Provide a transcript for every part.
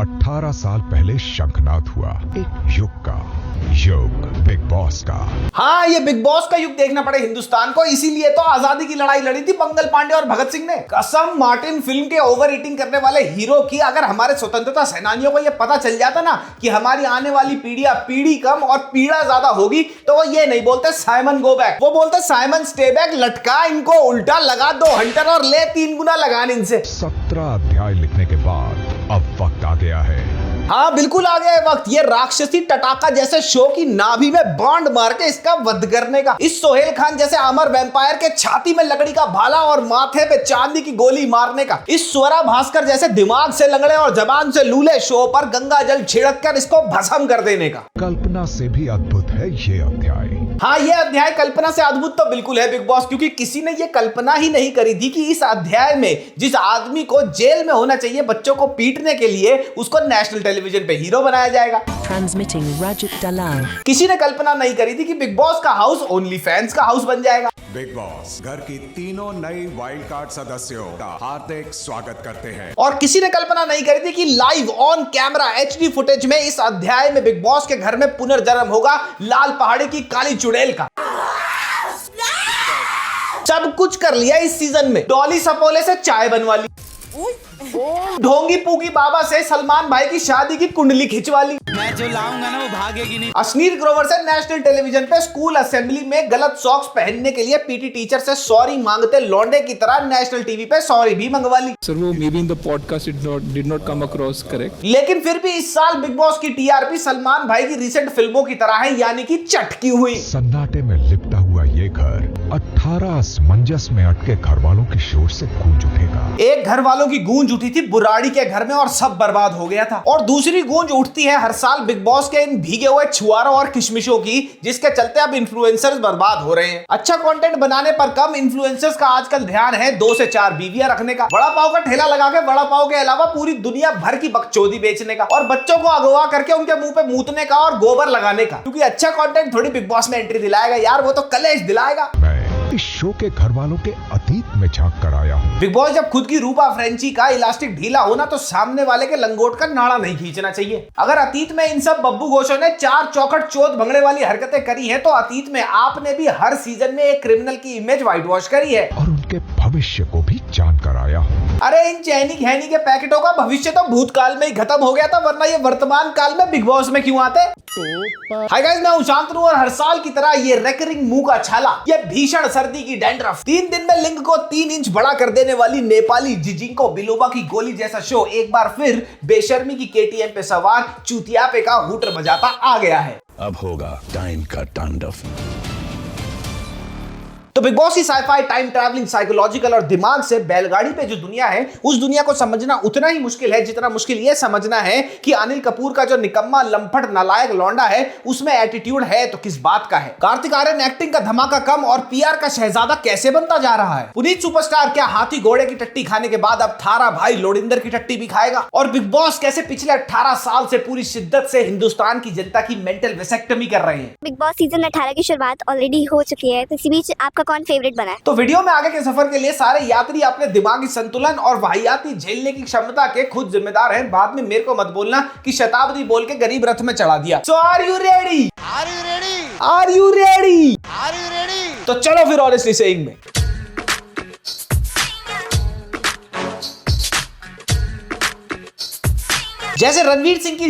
18 साल पहले शंखनाद हुआ एक युग का युग बिग बॉस का। हाँ, ये बिग बॉस का युग देखना पड़े हिंदुस्तान को, इसीलिए तो आजादी की लड़ाई लड़ी थी मंगल पांडे और भगत सिंह ने। कसम मार्टिन फिल्म के ओवर ईटिंग करने वाले हीरो की। अगर हमारे स्वतंत्रता सेनानियों को ये पता चल जाता ना कि हमारी आने वाली पीढ़ी कम और पीड़ा ज्यादा होगी, तो वो ये नहीं बोलते साइमन गो बैक, वो बोलते साइमन स्टे बैक। लटका इनको, उल्टा लगा 2 हंटर और ले 3 गुना लगान इनसे। 17 अध्याय लिखने के बाद अब वक्त आ गया है। हाँ बिल्कुल आ गया है वक्त, ये राक्षसी टटाका जैसे शो की नाभि में बांड मार के इसका वध करने का। इस सोहेल खान जैसे अमर वैम्पायर के छाती में लकड़ी का भाला और माथे पे चांदी की गोली मारने का। इस स्वरा भास्कर जैसे दिमाग से लंगड़े और जबान से लूले शो पर गंगा जल छिड़क कर इसको भस्म कर देने का। कल्पना से भी अद्भुत है ये अध्याय। हाँ, ये अध्याय कल्पना से अद्भुत तो बिल्कुल है बिग बॉस, क्योंकि किसी ने ये कल्पना ही नहीं करी थी कि इस अध्याय में जिस आदमी को जेल में होना चाहिए बच्चों को पीटने के लिए, उसको नेशनल टेलीविजन पे हीरो बनाया जाएगा। Transmitting Rajat Dalal. किसी ने कल्पना नहीं करी थी कि बिग बॉस का हाउस ओनली फैंस का हाउस बन जाएगा। बिग बॉस घर की तीनों नई वाइल्ड कार्ड सदस्यों का हार्दिक स्वागत करते हैं। और किसी ने कल्पना नहीं करी थी कि live on camera HD footage में इस अध्याय में बिग बॉस के घर में पुनर्जन्म होगा लाल पहाड़ी की काली चुड़ैल का। सब कुछ कर लिया इस सीजन में। डॉली सपोले से चाय बनवा ली, ढोंगी पूगी बाबा से सलमान भाई की शादी की कुंडली खिंचवा ली। मैं जो लाऊंगा ना वो भागेगी नहीं। अश्नीर ग्रोवर से नेशनल टेलीविजन पे स्कूल असेंबली में गलत सॉक्स पहनने के लिए PT टीचर से सॉरी मांगते लौंडे की तरह नेशनल टीवी पे सॉरी भी मंगवा ली। Sir, वो maybe in the podcast it did not come across correct. लेकिन फिर भी इस साल बिग बॉस की TRP सलमान भाई की रिसेंट फिल्मों की तरह है, यानी कि चटकी हुई। सन्नाटे में लिपटा हुआ ये घर 18 असमंजस में अटके घर वालों की शोर से गूंज उठेगा। एक घर वालों की गूंज उठी थी बुराड़ी के घर में और सब बर्बाद हो गया था, और दूसरी गूंज उठती है हर साल बिग बॉस के इन भीगे हुए छुआरों और किशमिशों की, जिसके चलते अब इन्फ्लुएंसर्स बर्बाद हो रहे हैं। अच्छा कंटेंट बनाने पर कम इन्फ्लुएंसर्स का आजकल ध्यान है 2 से 4 बीवियां रखने का, वड़ा पाव का ठेला लगा के वड़ा पाव के अलावा पूरी दुनिया भर की बकचोदी बेचने का, और बच्चों को अगवा करके उनके मुंह पे मूतने का और गोबर लगाने का। क्योंकि अच्छा कंटेंट थोड़ी बिग बॉस में एंट्री दिलाएगा यार, वो तो कलेश दिलाएगा। इस शो के घर वालों के अतीत में झांक कर आया हूँ। बिग बॉस जब खुद की रूपा फ्रेंची का इलास्टिक ढीला होना तो सामने वाले के लंगोट का नाड़ा नहीं खींचना चाहिए। अगर अतीत में इन सब बब्बू घोषों ने 4 चौखट चोट भंगड़े वाली हरकतें करी हैं, तो अतीत में आपने भी हर सीजन में एक क्रिमिनल की इमेज व्हाइट वॉश करी है और उनके भविष्य को भी जान कर आया हूँ। अरे इन चैनी खैनी के पैकेटों का भविष्य तो भूतकाल में ही खत्म हो गया था, वरना ये वर्तमान काल में बिग बॉस में क्यों आते? हाय गाइस, मैं हूं शांतनु और हर साल की तरह ये रेकरिंग मुंह का छाला, ये भीषण सर्दी की डैंड्रफ, 3 दिन में लिंग को 3 इंच बड़ा कर देने वाली नेपाली जिजिंको बिलोबा की गोली जैसा शो एक बार फिर बेशर्मी की KTM पे सवार चूतियापे का हूटर बजाता आ गया है। अब होगा टाइम का तांडव। तो बिग बॉस की साइफाई, टाइम ट्रैवलिंग, साइकोलॉजिकल और दिमाग से बैलगाड़ी पे जो दुनिया है, उस दुनिया को समझना उतना ही मुश्किल है जितना मुश्किल ये समझना है कि अनिल कपूर का जो निकम्मा लंपट नालायक लौंडा है उसमें एटीट्यूड है तो किस बात का है। कार्तिक आर्यन एक्टिंग का धमाका कम और PR का शहजादा कैसे बनता जा रहा है। पुनीत सुपरस्टार क्या हाथी घोड़े की टट्टी खाने के बाद अब थारा भाई लोडिंदर की टट्टी भी खाएगा। और बिग बॉस कैसे पिछले 18 साल से पूरी शिद्दत से हिंदुस्तान की जनता की मेंटल वेसेक्टमी कर रहे हैं। बिग बॉस सीजन 18 की शुरुआत ऑलरेडी हो चुकी है, तो इसी बीच आपका कौन फेवरेट बना है? तो वीडियो में आगे के सफर के लिए सारे यात्री अपने दिमागी संतुलन और वाहियाती झेलने की क्षमता के खुद जिम्मेदार हैं। बाद में मेरे को मत बोलना कि शताब्दी बोल के गरीब रथ में चढ़ा दिया। So are you ready? Are you ready? Are you ready? Are you ready? तो चलो फिर ऑनेस्टली सेइंग में। जैसे रणवीर सिंह की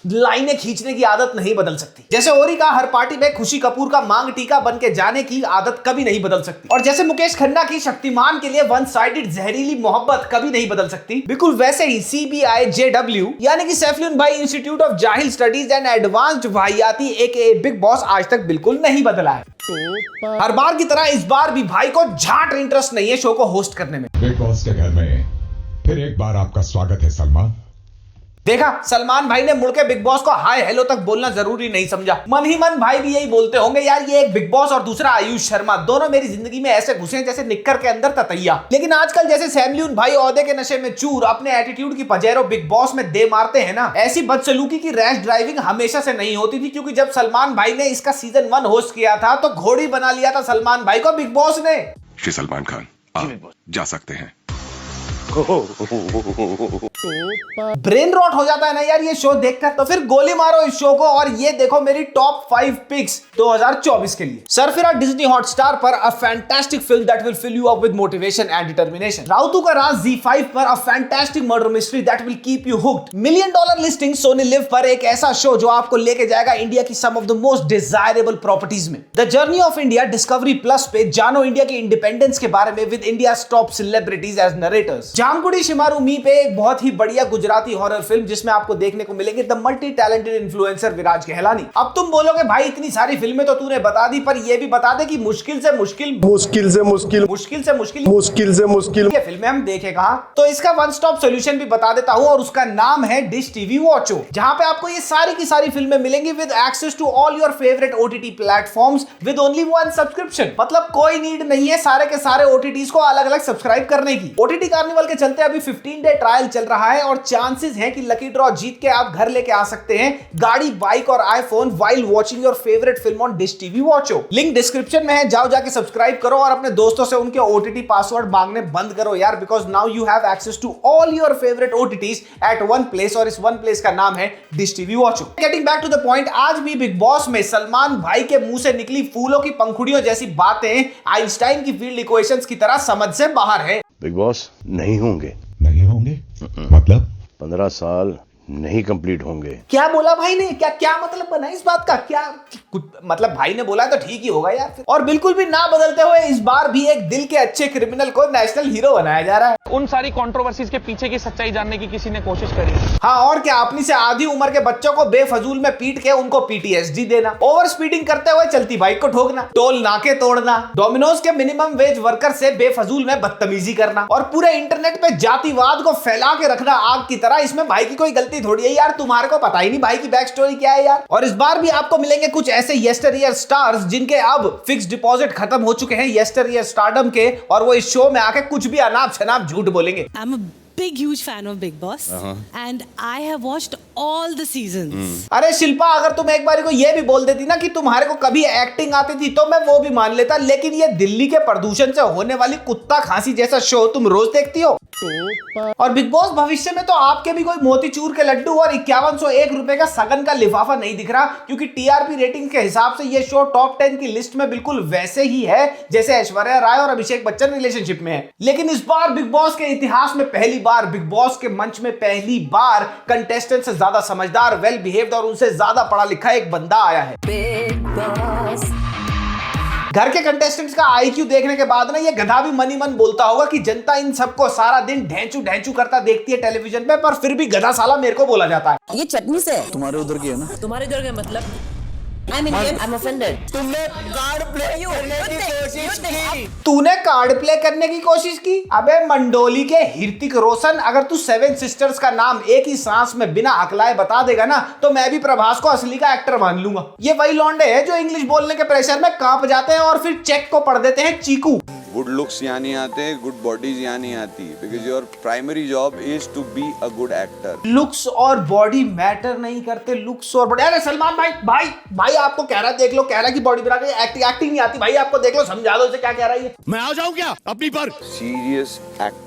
लाइनें खींचने की आदत नहीं बदल सकती, जैसे ओरी का हर पार्टी में खुशी कपूर का मांग टीका बन के जाने की आदत कभी नहीं बदल सकती, और जैसे मुकेश खन्ना की शक्तिमान के लिए वन साइडेड जहरीली मोहब्बत कभी नहीं बदल सकती, बिल्कुल वैसे ही CBIJW यानी कि सैफलिन भाई इंस्टीट्यूट ऑफ जाहिल स्टडीज एंड एडवांस्ड वाहियाती AKA बिग बॉस आज तक बिल्कुल नहीं बदला है। हर बार की तरह इस बार भी भाई को झाट इंटरेस्ट नहीं है शो को होस्ट करने में। बिग बॉस के घर में फिर एक बार आपका स्वागत है सलमान। देखा, सलमान भाई ने मुड़ के बिग बॉस को हाय हेलो तक बोलना जरूरी नहीं समझा। मन ही मन भाई भी यही बोलते होंगे, यार ये एक बिग बॉस और दूसरा आयुष शर्मा, दोनों मेरी जिंदगी में ऐसे घुसे जैसे निक्कर के अंदर ततैया। लेकिन आजकल जैसे सैमलियन भाई औहदे के नशे में चूर अपने एटीट्यूड की पजेरो बिग बॉस में दे मारते हैं ना, ऐसी बदसलूकी की रैश ड्राइविंग हमेशा से नहीं होती थी। क्योंकि जब सलमान भाई ने इसका सीजन 1 होस्ट किया था तो घोड़ी बना लिया था सलमान भाई को बिग बॉस ने। श्री सलमान खान, आप जा सकते हैं। ब्रेन रॉट हो जाता है ना यार ये शो देखकर, तो फिर गोली मारो इस शो को और ये देखो मेरी टॉप 5 पिक्स 2024 के लिए। सरफिरा डिज्नी हॉटस्टार पर a fantastic film that will fill you up with motivation and determination. Rautu का राज Z5 पर a fantastic murder mystery that will keep you hooked. $1 million listing Sony Liv पर एक ऐसा शो जो आपको लेके जाएगा इंडिया की some of the most desirable properties में। The journey of India Discovery Plus पे जानो इंडिया के इंडिपेंडेंस के बारे में with India's top celebrities as narrators. Jamkudi Shemaroo me पे एक बहुत ही बढ़िया गुजराती हॉरर फिल्म जिसमें आपको देखने को मिलेंगे द मल्टी टैलेंटेड इन्फ्लुएंसर विराज गहलानी। अब तुम बोलोगे भाई इतनी सारी फिल्में तो तूने बता दी, पर ये भी बता दे कि मुश्किल से मुश्किल ये फिल्में हम देखे कहां, तो इसका वन स्टॉप सॉल्यूशन भी बता देता हूं और उसका नाम है डिश टीवी वॉचो, जहां पे आपको ये सारी की सारी फिल्में मिलेंगी with access to all your favourite OTT platforms with only one subscription. मतलब कोई नीड नहीं है सारे के सारे ओटीटीज को अलग अलग सब्सक्राइब करने की। ओटीटी कार्निवल के चलते अभी 15 डे ट्रायल चल रहा है और चांसेस हैं कि लकी ड्रॉ जीत के आप घर लेके आ सकते हैं गाड़ी, बाइक और iPhone while watching your favourite film on Dish TV Watcho. Link description में है, जाओ जाके सब्सक्राइब करो और अपने दोस्तों से उनके ओटीटी पासवर्ड मांगने बंद करो यार, because now you have access to all your favourite OTTs at one place और इस वन प्लेस का नाम है Dish TV Watcho. Getting back to the point, आज भी बिग बॉस में सलमान भाई के मुंह से निकली फूलों की पंखुड़ियों जैसी बातें आइंस्टाइन की फील्ड इक्वेशंस की तरह समझ से बाहर है। बिग बॉस नहीं होंगे मतलब 15 साल नहीं कंप्लीट होंगे। क्या बोला भाई ने? क्या मतलब बना इस बात का? क्या मतलब भाई ने बोला तो ठीक ही होगा यार फिर। और बिल्कुल भी ना बदलते हुए इस बार भी एक दिल के अच्छे क्रिमिनल को नेशनल हीरो बनाया जा रहा है। उन सारी कंट्रोवर्सीज के पीछे की सच्चाई जानने की किसी ने कोशिश करी? हाँ, और क्या, अपनी से आधी उम्र के बच्चों को बेफजूल में पीट के उनको PTSD देना, ओवर स्पीडिंग करते हुए चलती बाइक को ठोकना, टोल नाके तोड़ना, डोमिनोज के मिनिमम वेज वर्कर से बेफजूल में बदतमीजी करना और पूरे इंटरनेट पे जातिवाद को फैला के रखना आग की तरह। इसमें भाई की कोई गलती थोड़ी है यार, तुम्हारे को पता ही नहीं भाई की बैक स्टोरी क्या है यार। और इस बार भी आपको मिलेंगे कुछ ऐसे येस्टरईयर स्टार्स जिनके अब फिक्स डिपॉजिट खत्म हो चुके हैं येस्टरईयर स्टारडम के, और वो इस शो में आके कुछ भी अनाप शनाप झूठ बोलेंगे। I'm a big huge fan of Big Boss and I have watched all the seasons. अरे शिल्पा, अगर तुम एक बार को ये भी बोल देती ना कि तुम्हारे को कभी एक्टिंग आती थी तो मैं वो भी मान लेता, लेकिन ये दिल्ली के प्रदूषण से होने वाली कुत्ता खांसी जैसा शो तुम रोज देखती हो। और बिग बॉस भविष्य में तो आपके भी कोई मोतीचूर के लड्डू और 5101 रुपए का सगन का लिफाफा नहीं दिख रहा, क्योंकि टीआरपी रेटिंग के हिसाब से ये शो टॉप 10 की लिस्ट में बिल्कुल वैसे ही है जैसे ऐश्वर्या राय और अभिषेक बच्चन रिलेशनशिप में है। लेकिन इस बार बिग बॉस के इतिहास में पहली बार, बिग बॉस के मंच में पहली बार कंटेस्टेंट से ज्यादा समझदार, वेल बिहेव्ड और उनसे ज्यादा पढ़ा लिखा एक बंदा आया है। घर के कंटेस्टेंट्स का IQ देखने के बाद ना ये गधा भी मन ही मन बोलता होगा कि जनता इन सबको सारा दिन ढेंचू ढेंचू करता देखती है टेलीविजन पे, पर फिर भी गधा साला मेरे को बोला जाता है। ये चटनी से तुम्हारे उधर की है ना? तुम्हारे इधर का मतलब I'm Indian, I'm offended. तुमने कार्ड प्ले करने की कोशिश की। तूने कार्ड प्ले करने की कोशिश की? अबे मंडोली के ऋतिक रोशन, अगर तू 7 सिस्टर्स का नाम एक ही सांस में बिना हकलाए बता देगा ना तो मैं भी प्रभास को असली का एक्टर मान लूंगा। ये वही लौंडे हैं जो इंग्लिश बोलने के प्रेशर में कांप जाते हैं और फिर चेक को पढ़ देते हैं चीकू। गुड लुक्स यहाँ नहीं आते, गुड बॉडीज यहाँ नहीं आती, because your primary job is to be a good actor. Looks और बॉडी मैटर नहीं करते, लुक्स और बॉडी। अरे सलमान भाई भाई भाई आपको कह रहा है, देख लो, कह रहा है कि बॉडी बना के एक्टिंग नहीं आती। भाई आपको देख लो, समझा दो इसे क्या कह रहा है। मैं आ जाऊं क्या अपनी पर? सीरियस एक्टर्स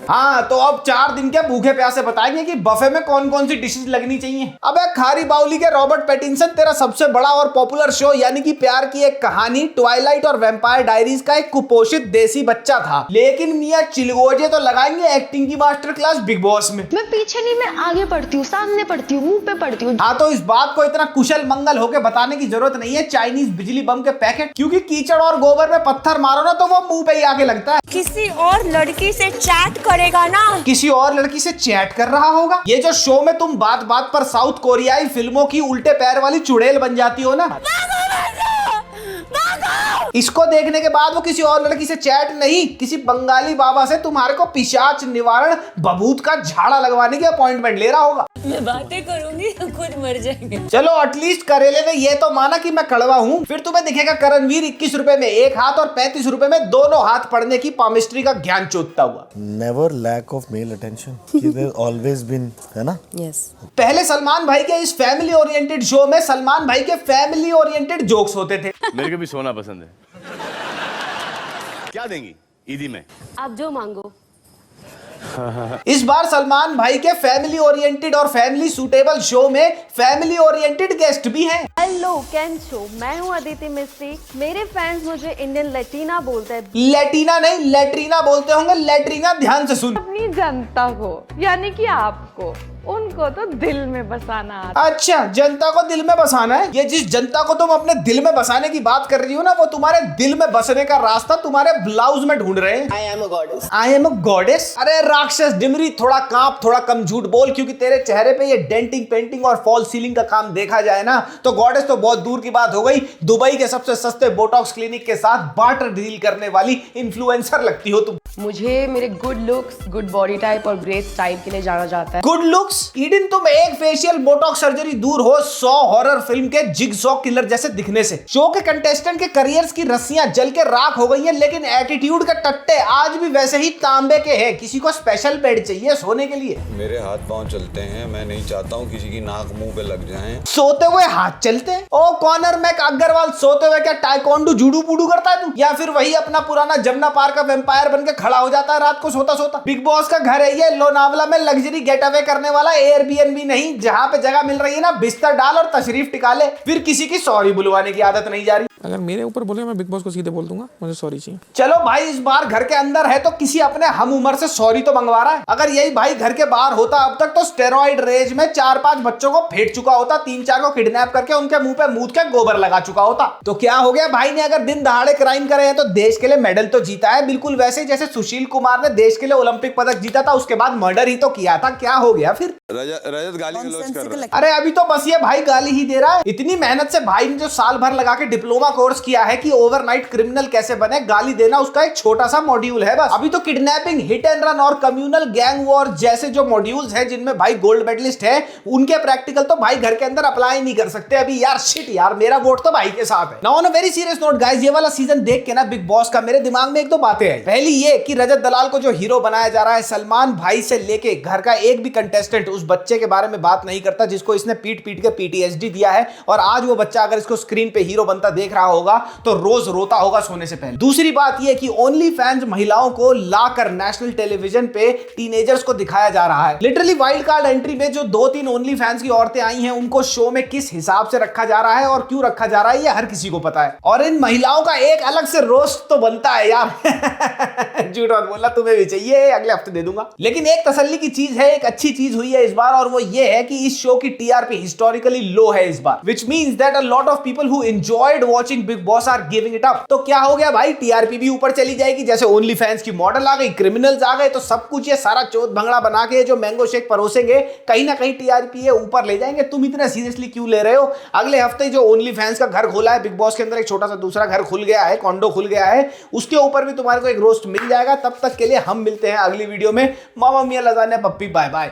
हाँ, तो अब 4 दिन के भूखे प्यासे बताएंगे कि बफे में कौन कौन सी डिशेस लगनी चाहिए। अबे खारी बाउली के रॉबर्ट पैटिंसन, तेरा सबसे बड़ा और पॉपुलर शो यानी कि प्यार की एक कहानी ट्वाइलाइट और वैम्पायर डायरीज का एक कुपोषित देसी बच्चा था, लेकिन मियां चिलगोजे तो लगाएंगे एक्टिंग की मास्टर क्लास बिग बॉस में। मैं पीछे नहीं, मैं आगे पढ़ती हूँ, सामने पढ़ती हूँ, मुंह पे पढ़ती हूँ। हाँ, तो इस बात को इतना कुशल मंगल होके बताने की जरूरत नहीं है चाइनीज बिजली बम के पैकेट, क्योंकि कीचड़ और गोबर में पत्थर मारो ना तो वो मुंह पे ही आके लगता है। किसी और लड़की से चैट करेगा ना? किसी और लड़की से चैट कर रहा होगा। ये जो शो में तुम बात बात पर साउथ कोरियाई फिल्मों की उल्टे पैर वाली चुड़ैल बन जाती हो ना, इसको देखने के बाद वो किसी और लड़की से चैट नहीं, किसी बंगाली बाबा से तुम्हारे को पिशाच निवारण बभूत का झाड़ा लगवाने की अपॉइंटमेंट ले रहा होगा। मैं बातें करूंगी तो खुद मर जाएंगे। चलो एटलीस्ट करेले ने ये तो माना कि मैं कड़वा हूँ। फिर तुम्हें दिखेगा करणवीर 21 रुपए में एक हाथ और 35 रुपए में दोनों हाथ पढ़ने की पामिस्ट्री का ज्ञान चोदता हुआ। Never lack of male attention, there always been, है ना? यस। पहले सलमान भाई के इस फैमिली ओरिएंटेड शो में सलमान भाई के फैमिली ओरिएंटेड जोक्स होते थे। मेरे को भी सोना पसंद है। क्या देंगी ईदी में? आप जो मांगो। इस बार सलमान भाई के फैमिली ओरिएंटेड और फैमिली सूटेबल शो में फैमिली ओरिएंटेड गेस्ट भी हैं। हेलो कैन शो, मैं हूँ अदिति मिस्त्री। मेरे फैंस मुझे इंडियन लैटिना बोलते हैं। लैटिना नहीं, लैट्रीना बोलते होंगे। लैट्रीना, ध्यान से सुन। अपनी जनता को, यानी कि आपको, उनको तो दिल में बसाना आता। अच्छा, जनता को दिल में बसाना है। ये जिस जनता को तुम अपने दिल में बसाने की बात कर रही हो ना, वो तुम्हारे दिल में बसने का रास्ता तुम्हारे ब्लाउज में ढूंढ रहे हैं। I am a goddess. I am a goddess. अरे राक्षस डिमरी, थोड़ा कांप, थोड़ा कम झूठ बोल, क्योंकि तेरे चेहरे पे ये डेंटिंग, पेंटिंग और फॉल सीलिंग का काम देखा जाए ना तो गॉडेस तो बहुत दूर की बात हो गई। दुबई के सबसे सस्ते बोटॉक्स क्लिनिक के साथ बार्टर डील करने वाली इन्फ्लुएंसर लगती हो तुम। मुझे मेरे good looks, good body type और ग्रेट स्टाइल के लिए जाना जाता है। Good looks? ईडन, तुम एक फेशियल बोटॉक्स सर्जरी दूर हो 100 हॉरर फिल्म के जिगसॉ किलर जैसे दिखने से। शो के कंटेस्टेंट के करियर्स की रस्सियां जल के राख हो गई है, लेकिन एटीट्यूड के टट्टे आज भी वैसे ही तांबे के हैं। किसी को स्पेशल बेड चाहिए सोने के लिए। मेरे हाथ पांव चलते हैं, मैं नहीं चाहता हूँ किसी की नाक मुंह पे लग जाए। सोते हुए हाथ चलते हैं? ओ कॉनर मैक अग्रवाल, सोते हुए क्या टाइकोंडो जूडू बूडू करता है तू? या फिर वही अपना पुराना जमुना पार्क का वेम्पायर बन के खड़ा हो जाता है रात को सोता सोता? बिग बॉस का घर है ये, लोनावला में लग्जरी गेट अवे करने वाला एयरबीएनबी नहीं, जहां पे जगह मिल रही है ना बिस्तर डाल और तशरीफ टिका ले। फिर किसी की सॉरी बुलवाने की आदत नहीं जा रही। अगर मेरे ऊपर बोले मैं बिग बॉस को सीधे बोल दूंगा मुझे सॉरी चाहिए। चलो भाई, इस बार घर के अंदर है तो किसी अपने हम उम्र से सॉरी तो मंगवा रहा है। अगर यही भाई घर के बाहर होता अब तक तो स्टेरॉइड रेज में 4-5 बच्चों को फेंट चुका होता, 3-4 को किडनैप करके उनके मुंह पे मूत के गोबर लगा चुका होता। तो क्या हो गया, भाई ने अगर दिन दहाड़े क्राइम करे हैं तो देश के लिए मेडल तो जीता है, बिल्कुल वैसे जैसे सुशील कुमार ने देश के लिए ओलंपिक पदक जीता था, उसके बाद मर्डर ही तो किया था। क्या हो गया फिर? रजत गाली गलौज कर रहा है। अरे अभी तो बस ये भाई गाली ही दे रहा है। इतनी मेहनत से भाई ने जो साल भर लगा के डिप्लोमा कोर्स किया है कि ओवरनाइट क्रिमिनल कैसे बने, गाली देना उसका एक छोटा सा मॉड्यूल है बस। अभी तो किडनैपिंग, हिट एंड रन और कम्युनल गैंग वॉर जैसे जो मॉड्यूल्स हैं जिनमें भाई गोल्ड मेडलिस्ट है, उनके प्रैक्टिकल तो भाई घर के अंदर अप्लाई नहीं कर सकते अभी। यार शिट यार, मेरा वोट तो भाई के साथ है। Now on a very serious note guys, ये वाला सीजन देख के ना बिग बॉस का मेरे दिमाग में एक दो बातें आई। पहली ये कि रजत दलाल को जो हीरो बनाया जा रहा है, सलमान भाई से लेके घर का एक भी कंटेस्टेंट उस बच्चे के बारे में बात नहीं करता जिसको इसने पीट पीट के पीटीएसडी दिया है, और आज वो बच्चा अगर इसको स्क्रीन पे हीरो बनता देख रहा होगा तो रोज रोता होगा सोने से पहले। दूसरी बात ये कि ओनली फैंस महिलाओं को लाकर नेशनल टेलीविजन पे टीनेजर्स को दिखाया जा रहा है। लिटरली वाइल्ड कार्ड एंट्री में जो 2-3 ओनली फैंस की औरतें आई हैं, उनको शो में किस हिसाब से रखा जा रहा है और क्यों रखा जा रहा है ये हर किसी को पता है। और इन महिलाओं का एक अलग से रोस्ट तो बनता है यार। झूठ मत बोलना, तुम्हें भी चाहिए, अगले हफ्ते दे दूंगा। लेकिन एक तसल्ली की चीज है, एक अच्छी चीज हुई है इस बार, और वो ये है कि इस शो की टीआरपी हिस्टोरिकली लो है इस बार, which means that a lot of people who enjoyed watching Big Boss are giving it up। तो क्या हो गया भाई, टीआरपी भी ऊपर चली जाएगी, जैसे ओनली फैंस की मॉडल आ गई, क्रिमिनल्स आ गए, तो सब कुछ ये सारा चोट भंगड़ा बना के जो मैंगो शेक परोसेंगे कहीं ना कहीं टीआरपी ये ऊपर ले जाएंगे। तुम इतना सीरियसली क्यों ले रहे हो? अगले हफ्ते जो ओनली फैंस का घर खोला है बिग बॉस के अंदर, एक छोटा सा दूसरा घर खुल गया है, कॉन्डो खुल गया है, उसके ऊपर भी तुम्हारे को एक रोस्ट मिल जाएगा। तब तक के लिए हम मिलते हैं अगली वीडियो में। मामा मियां लजानिया पप्पी, बाय बाय।